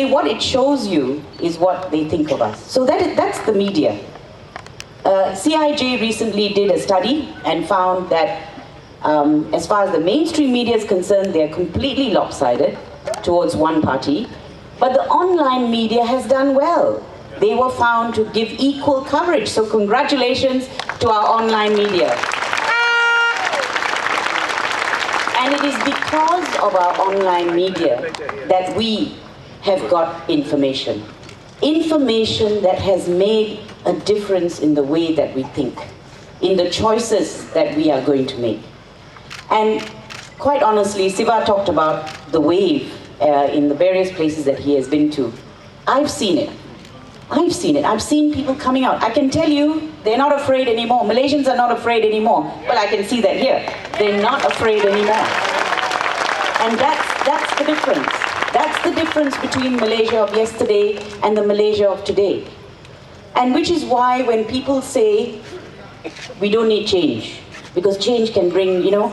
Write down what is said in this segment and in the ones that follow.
what it shows you is what they think of us. So that's the media. CIJ recently did a study and found that as far as the mainstream media is concerned, they are completely lopsided towards one party. But the online media has done well. They were found to give equal coverage. So congratulations to our online media. And it is because of our online media that we have got information. Information that has made a difference in the way that we think, in the choices that we are going to make. And quite honestly, Siva talked about the wave in the various places that he has been to. I've seen it. I've seen it. I've seen people coming out. I can tell you, they're not afraid anymore. Malaysians are not afraid anymore. Well, I can see that here. They're not afraid anymore. And that's the difference. That's the difference between Malaysia of yesterday and the Malaysia of today. And which is why when people say, we don't need change, because change can bring, you know,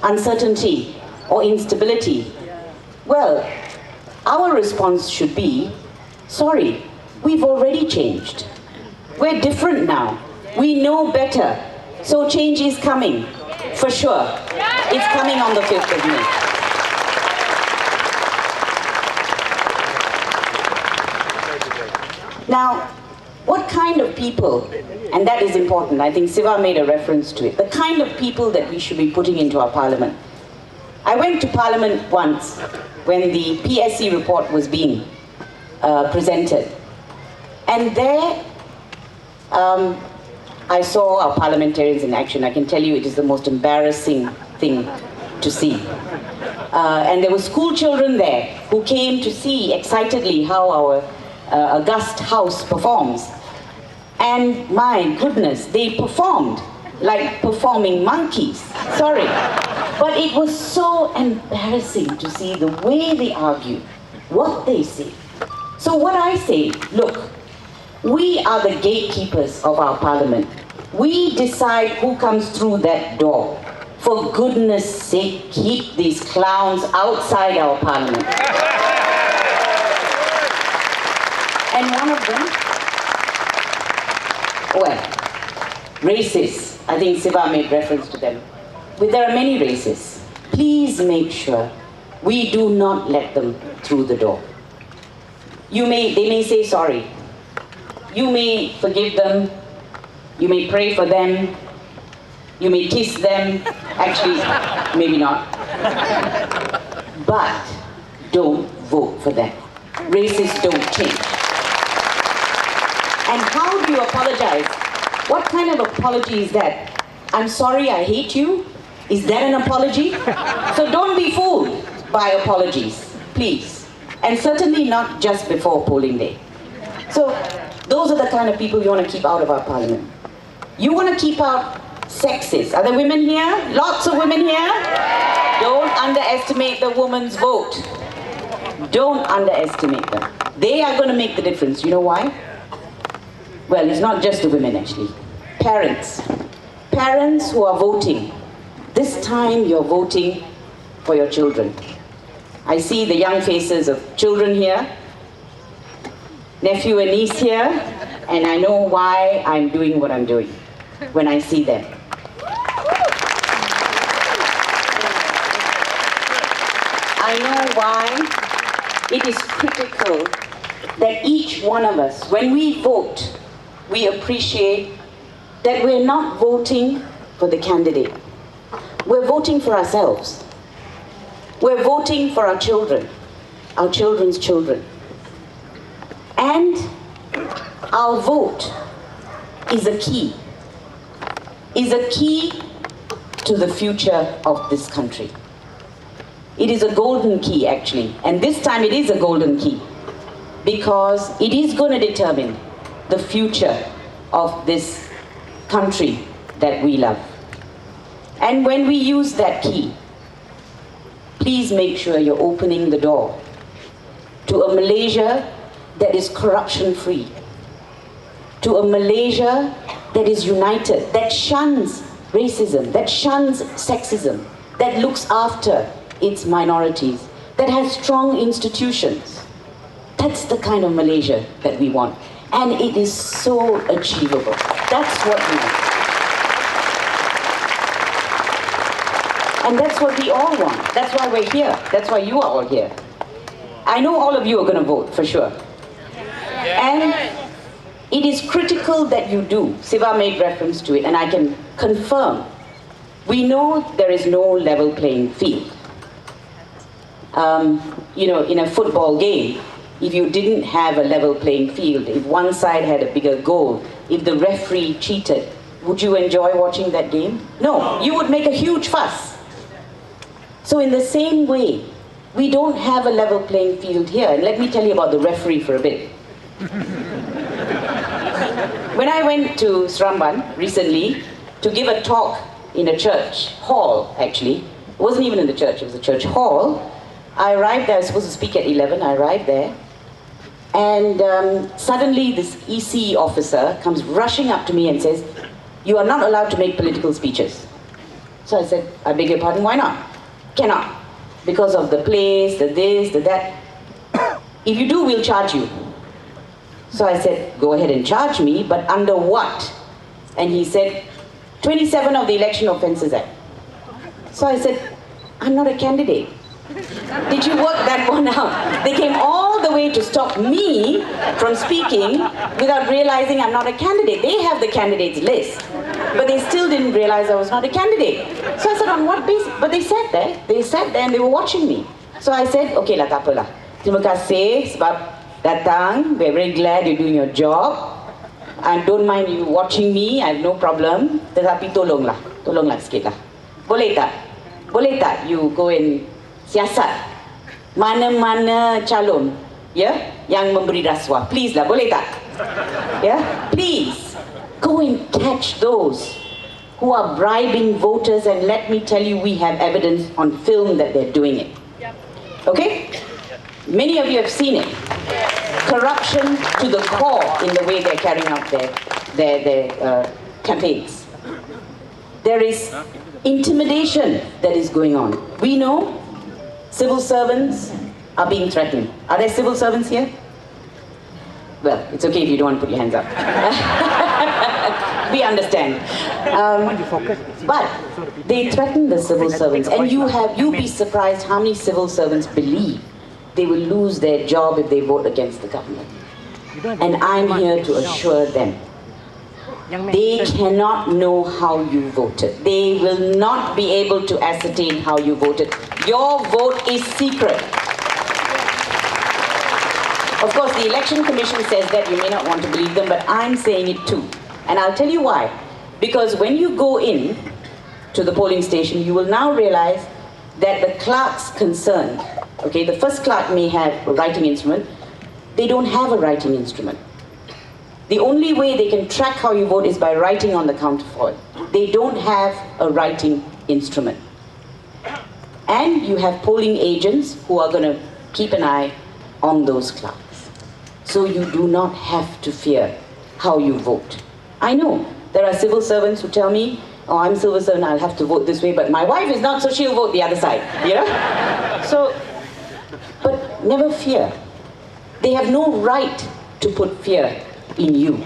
uncertainty or instability. Well, our response should be, sorry, we've already changed. We're different now. We know better. So change is coming, for sure. It's coming on the 5th of May. Now, what kind of people, and that is important, I think Siva made a reference to it, the kind of people that we should be putting into our parliament. I went to parliament once when the PSC report was being presented. And there, I saw our parliamentarians in action. I can tell you it is the most embarrassing thing to see. And there were school children there who came to see excitedly how our august house performs. And my goodness, they performed like performing monkeys. Sorry. But it was so embarrassing to see the way they argue, what they say. So what I say, look, we are the gatekeepers of our parliament. We decide who comes through that door. For goodness sake, keep these clowns outside our parliament. And one of them, well, racists. I think Siva made reference to them. But there are many racists. Please make sure we do not let them through the door. They may say sorry. You may forgive them. You may pray for them. You may kiss them. Actually, maybe not. But don't vote for them. Racists don't change. And how do you apologize? What kind of apology is that? I'm sorry, I hate you? Is that an apology? So don't be fooled by apologies, please. And certainly not just before polling day. So those are the kind of people you want to keep out of our parliament. You want to keep out sexists. Are there women here? Lots of women here? Don't underestimate the woman's vote. Don't underestimate them. They are going to make the difference. You know why? Well, it's not just the women actually. Parents. Parents who are voting. This time you're voting for your children. I see the young faces of children here, nephew and niece here, and I know why I'm doing what I'm doing when I see them. I know why it is critical that each one of us, when we vote, we appreciate that we're not voting for the candidate. We're voting for ourselves. We're voting for our children, our children's children. And our vote is a key to the future of this country. It is a golden key actually, and this time it is a golden key because it is going to determine the future of this country that we love. And when we use that key, please make sure you're opening the door to a Malaysia that is corruption-free, to a Malaysia that is united, that shuns racism, that shuns sexism, that looks after its minorities, that has strong institutions. That's the kind of Malaysia that we want. And it is so achievable. That's what we want. And that's what we all want. That's why we're here. That's why you are all here. I know all of you are going to vote, for sure. And it is critical that you do. Siva made reference to it, and I can confirm. We know there is no level playing field. You know, in a football game, if you didn't have a level playing field, if one side had a bigger goal, if the referee cheated, would you enjoy watching that game? No, you would make a huge fuss. So in the same way, we don't have a level playing field here. And let me tell you about the referee for a bit. When I went to Seramban recently to give a talk in a church hall, actually, it wasn't even in the church, it was a church hall. I arrived there, I was supposed to speak at 11, I arrived there, and suddenly this EC officer comes rushing up to me and says, "You are not allowed to make political speeches." So I said, "I beg your pardon, why not?" "Cannot, because of the place, the this, the that. If you do, we'll charge you." So I said, "Go ahead and charge me, but under what?" And he said, 27 of the Election Offences Act. So I said, "I'm not a candidate." Did you work that one out? They came all the way to stop me from speaking without realizing I'm not a candidate. They have the candidates list, but they still didn't realize I was not a candidate. So I said, "On what basis?" But they sat there and they were watching me. So I said, "Okay lah, tak apalah. Terima kasih sebab datang. We're very glad you're doing your job. I don't mind you watching me, I have no problem. Tetapi tolonglah sikit lah. Boleh tak you go and siasat mana-mana calon, yang memberi rasuah. Please lah, boleh tak? Please go and catch those who are bribing voters, and let me tell you, we have evidence on film that they're doing it. Okay? Many of you have seen it. Corruption to the core in the way they're carrying out their campaigns. There is intimidation that is going on. We know civil servants are being threatened. Are there civil servants here? Well, it's okay if you don't want to put your hands up. We understand. But they threaten the civil servants, and you'll be surprised how many civil servants believe they will lose their job if they vote against the government. And I'm here to assure them, they cannot know how you voted. They will not be able to ascertain how you voted. Your vote is secret. Of course, the Election Commission says that. You may not want to believe them, but I'm saying it too. And I'll tell you why. Because when you go in to the polling station, you will now realize that the clerks concerned, okay, the first clerk may have a writing instrument. They don't have a writing instrument. The only way they can track how you vote is by writing on the counterfoil. They don't have a writing instrument. And you have polling agents who are going to keep an eye on those clerks. So you do not have to fear how you vote. I know there are civil servants who tell me, "Oh, I'm civil servant, I'll have to vote this way, but my wife is not, so she'll vote the other side." So, but never fear. They have no right to put fear in you.